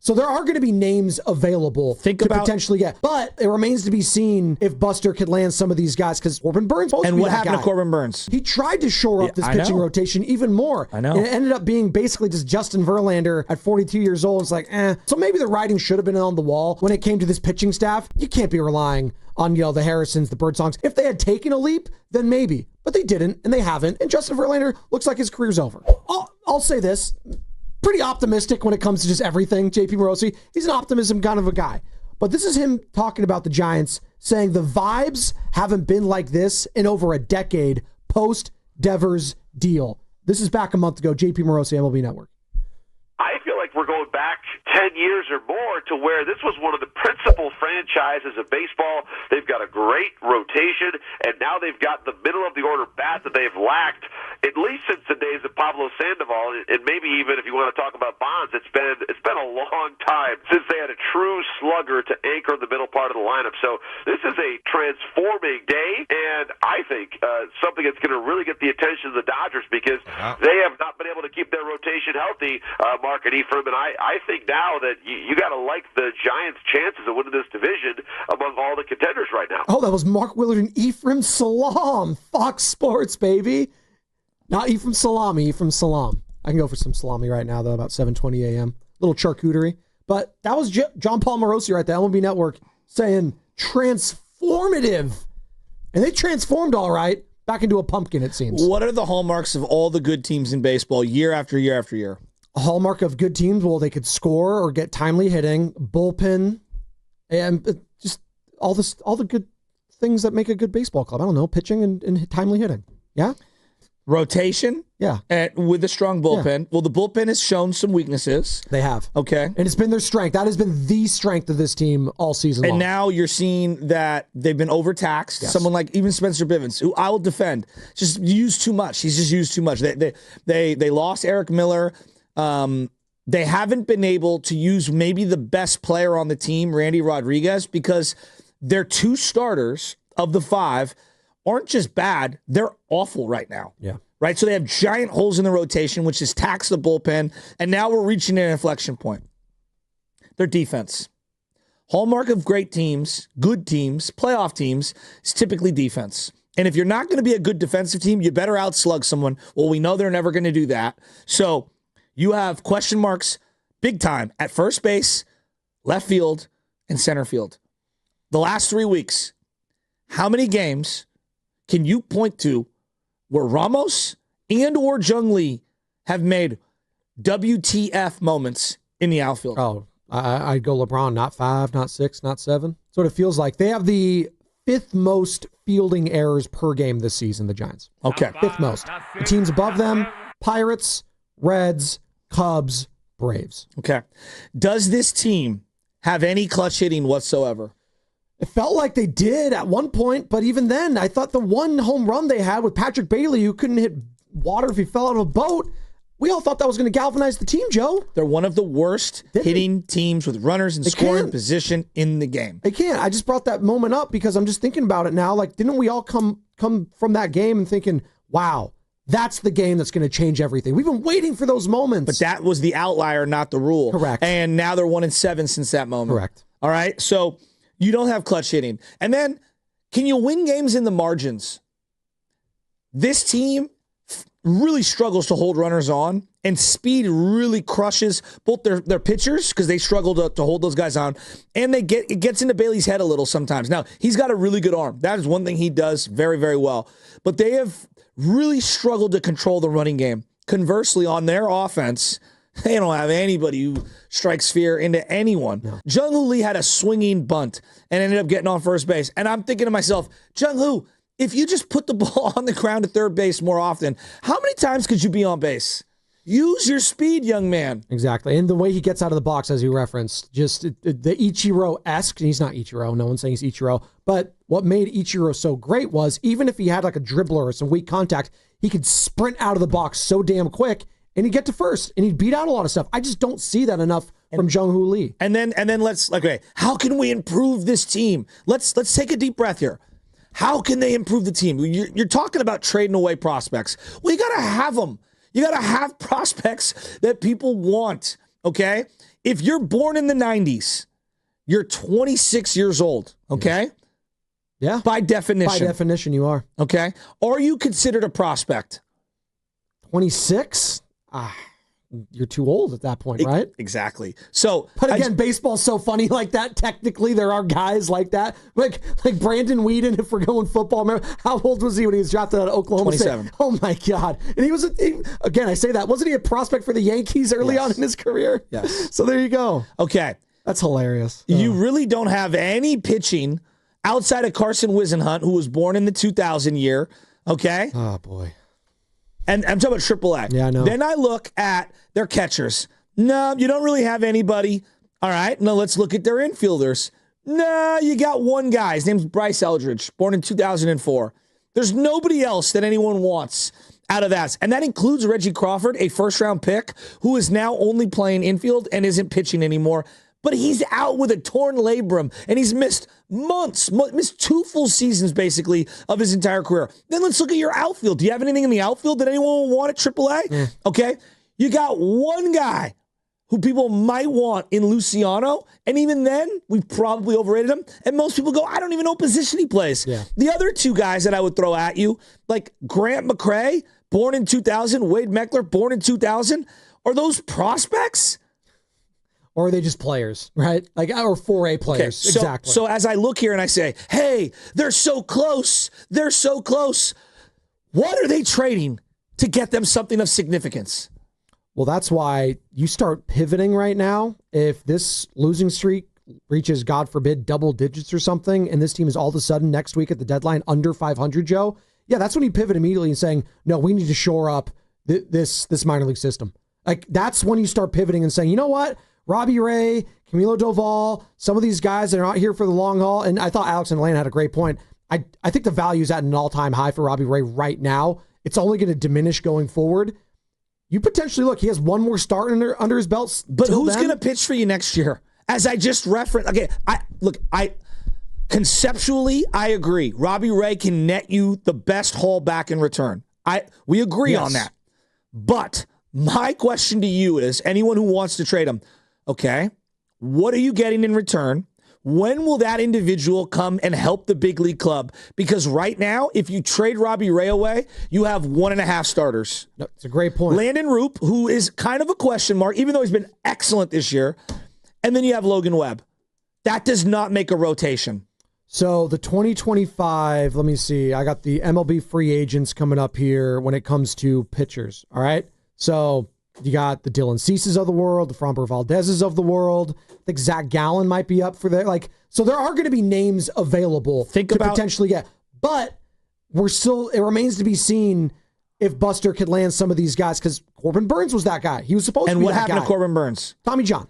So there are going to be names available to potentially get. But it remains to be seen if Buster could land some of these guys, because Corbin Burns. And what happened to Corbin Burns? He tried to shore up this pitching rotation even more. I know. And it ended up being basically just Justin Verlander at 42 years old. It's like, So maybe the writing should have been on the wall when it came to this pitching staff. You can't be relying on, the Harrisons, the Birdsongs. If they had taken a leap, then maybe. But they didn't, and they haven't. And Justin Verlander looks like his career's over. I'll say this. Pretty optimistic when it comes to just everything, JP Morosi. He's an optimism kind of a guy. But this is him talking about the Giants, saying the vibes haven't been like this in over a decade post-Devers deal. This is back a month ago, JP Morosi, MLB Network. I feel like we're going back 10 years or more to where this was one of the principal franchises of baseball. They've got a great rotation, and now they've got the middle-of-the-order bat that they've lacked at least since the days of Pablo Sandoval, and maybe even if you want to talk about Bonds, it's been a long time since they had a true slugger to anchor the middle part of the lineup. So this is a transforming day, and I think something that's going to really get the attention of the Dodgers, because they have not been able to keep their rotation healthy, Mark and Ephraim, and I think now that you got to like the Giants' chances of winning this division among all the contenders right now. Oh, that was Mark Willard and Ephraim Salam. Fox Sports, baby. Not Ephraim Salami, Ephraim Salam. I can go for some salami right now, though, about 7:20 a.m. Little charcuterie. But that was John Paul Morosi right there, MLB Network, saying transformative. And they transformed all right back into a pumpkin, it seems. What are the hallmarks of all the good teams in baseball year after year after year? A hallmark of good teams, well, they could score or get timely hitting, bullpen, and just all the good things that make a good baseball club. I don't know, pitching and timely hitting. Yeah? Rotation? Yeah. With a strong bullpen. Yeah. Well, the bullpen has shown some weaknesses. They have. Okay. And it's been their strength. That has been the strength of this team all season long. And now you're seeing that they've been overtaxed. Yes. Someone like even Spencer Bivens, who I will defend, just used too much. He's just used too much. They lost Eric Miller. They haven't been able to use maybe the best player on the team, Randy Rodriguez, because their two starters of the five aren't just bad, they're awful right now. Yeah. Right? So they have giant holes in the rotation, which has taxed the bullpen, and now we're reaching an inflection point. Their defense. Hallmark of great teams, good teams, playoff teams, is typically defense. And if you're not going to be a good defensive team, you better outslug someone. Well, we know they're never going to do that. So you have question marks big time at first base, left field, and center field. The last 3 weeks, how many games can you point to where Ramos and or Jung Lee have made WTF moments in the outfield? Oh, I'd go LeBron, not 5, not 6, not 7. That's what it feels like. They have the 5th most fielding errors per game this season, the Giants. Okay. 5th most. The teams above them, Pirates, Reds, Cubs, Braves. Okay. Does this team have any clutch hitting whatsoever? It felt like they did at one point, but even then, I thought the one home run they had with Patrick Bailey, who couldn't hit water if he fell out of a boat, we all thought that was going to galvanize the team, Joe. They're one of the worst hitting teams with runners in scoring position in the game. They can't. I just brought that moment up because I'm just thinking about it now. Like, didn't we all come from that game and thinking, wow, that's the game that's going to change everything? We've been waiting for those moments. But that was the outlier, not the rule. Correct. And now they're 1-7 since that moment. Correct. All right. So you don't have clutch hitting. And then, can you win games in the margins? This team really struggles to hold runners on, and speed really crushes both their pitchers because they struggle to hold those guys on, and it gets into Bailey's head a little sometimes. Now, he's got a really good arm. That is one thing he does very, very well. But they have really struggled to control the running game. Conversely, on their offense, they don't have anybody who strikes fear into anyone. No. Jung-Hoo Lee had a swinging bunt and ended up getting on first base. And I'm thinking to myself, Jung-Hoo, if you just put the ball on the ground at third base more often, how many times could you be on base? Use your speed, young man. Exactly. And the way he gets out of the box, as you referenced, just the Ichiro-esque. He's not Ichiro. No one's saying he's Ichiro. But what made Ichiro so great was even if he had like a dribbler or some weak contact, he could sprint out of the box so damn quick and he'd get to first and he'd beat out a lot of stuff. I just don't see that enough from Jung-Hoo Lee. And then let's how can we improve this team? Let's take a deep breath here. How can they improve the team? You're talking about trading away prospects. Well, you got to have them. You got to have prospects that people want, okay? If you're born in the 90s, you're 26 years old, okay? Yeah. By definition. By definition, you are. Okay. Are you considered a prospect? 26? You're too old at that point, right? Exactly. So, but again, baseball's so funny like that. Technically, there are guys like that, like Brandon Whedon. If we're going football, remember how old was he when he was drafted out of Oklahoma 27. State? Oh my God! And he was again. I say that, wasn't he a prospect for the Yankees early on in his career? Yes. So there you go. Okay, that's hilarious. You really don't have any pitching outside of Carson Whisenhunt, who was born in the 2000 year. Okay. Oh boy. And I'm talking about AAA. Yeah, I know. Then I look at their catchers. No, you don't really have anybody. All right, now let's look at their infielders. No, you got one guy. His name's Bryce Eldridge, born in 2004. There's nobody else that anyone wants out of that. And that includes Reggie Crawford, a first-round pick, who is now only playing infield and isn't pitching anymore. But he's out with a torn labrum, and he's missed missed 2 full seasons, basically, of his entire career. Then let's look at your outfield. Do you have anything in the outfield that anyone will want at AAA? Okay. You got one guy who people might want in Luciano, and even then, we probably overrated him. And most people go, I don't even know what position he plays. Yeah. The other 2 guys that I would throw at you, like Grant McCray, born in 2000, Wade Meckler, born in 2000, are those prospects? Or are they just players, right? Like, or 4A players. Okay, exactly. So as I look here and I say, hey, they're so close. They're so close. What are they trading to get them something of significance? Well, that's why you start pivoting right now. If this losing streak reaches, God forbid, double digits or something, and this team is all of a sudden next week at the deadline under 500, Joe, yeah, that's when you pivot immediately and saying, no, we need to shore up this minor league system. Like, that's when you start pivoting and saying, you know what? Robbie Ray, Camilo Doval, some of these guys that are not here for the long haul. And I thought Alex and Elaine had a great point. I think the value is at an all-time high for Robbie Ray right now. It's only going to diminish going forward. You potentially look, he has one more start under his belt. But who's going to pitch for you next year? As I just referenced, okay, conceptually, I agree. Robbie Ray can net you the best haul back in return. We agree on that. But my question to you is, anyone who wants to trade him, okay, what are you getting in return? When will that individual come and help the big league club? Because right now, if you trade Robbie Ray away, you have 1.5 starters. No, it's a great point. Landon Roop, who is kind of a question mark, even though he's been excellent this year. And then you have Logan Webb. That does not make a rotation. So the 2025, let me see. I got the MLB free agents coming up here when it comes to pitchers. All right. So you got the Dylan Ceases of the world, the Framber Valdezes of the world. I think Zach Gallen might be up for that. So there are going to be names available to potentially get. But it remains to be seen if Buster could land some of these guys, because Corbin Burns was that guy. He was supposed to be that guy. And what happened to Corbin Burns? Tommy John,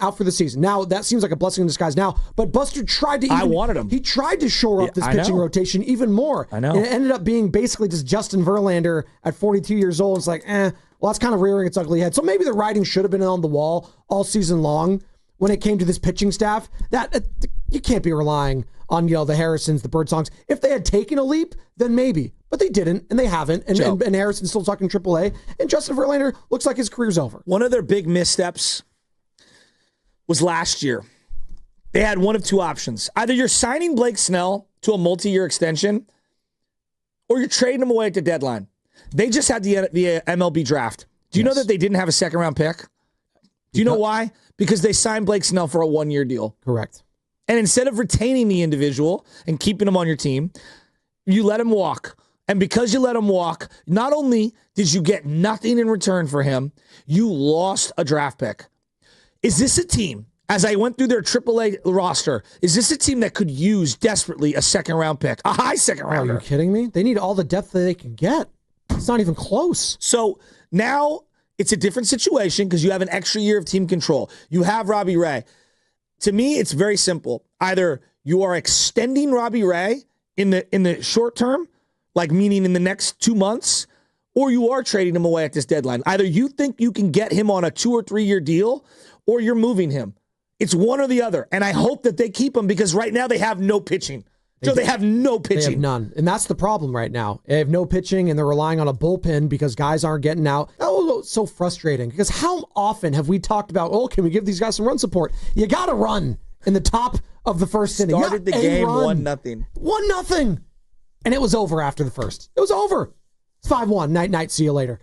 out for the season. Now, that seems like a blessing in disguise now, but Buster tried to I wanted him. He tried to shore up this pitching rotation even more. I know. And it ended up being basically just Justin Verlander at 42 years old. It's like, well, that's kind of rearing its ugly head. So maybe the writing should have been on the wall all season long when it came to this pitching staff. That you can't be relying on, the Harrisons, the Birdsongs. If they had taken a leap, then maybe. But they didn't, and they haven't. And Harrison's still talking AAA. And Justin Verlander looks like his career's over. One of their big missteps was last year. They had one of 2 options. Either you're signing Blake Snell to a multi-year extension, or you're trading him away at the deadline. They just had the MLB draft. Do you know that they didn't have a second-round pick? Do you know why? Because they signed Blake Snell for a 1-year deal. Correct. And instead of retaining the individual and keeping him on your team, you let him walk. And because you let him walk, not only did you get nothing in return for him, you lost a draft pick. Is this a team, as I went through their AAA roster, is this a team that could use desperately a second-round pick, a high second-rounder? Are you kidding me? They need all the depth that they can get. It's not even close. So now it's a different situation because you have an extra year of team control. You have Robbie Ray. To me, it's very simple. Either you are extending Robbie Ray in the short term, like meaning in the next 2 months, or you are trading him away at this deadline. Either you think you can get him on a 2 or 3 year deal, or you're moving him. It's one or the other. And I hope that they keep him because right now they have no pitching. They have no pitching. They have none. And that's the problem right now. They have no pitching, and they're relying on a bullpen because guys aren't getting out. so frustrating because how often have we talked about, oh, can we give these guys some run support? You got to run in the top of the first inning. Started the game 1-0. 1-0. And it was over after the first. It was over. It's 5-1. Night, see you later.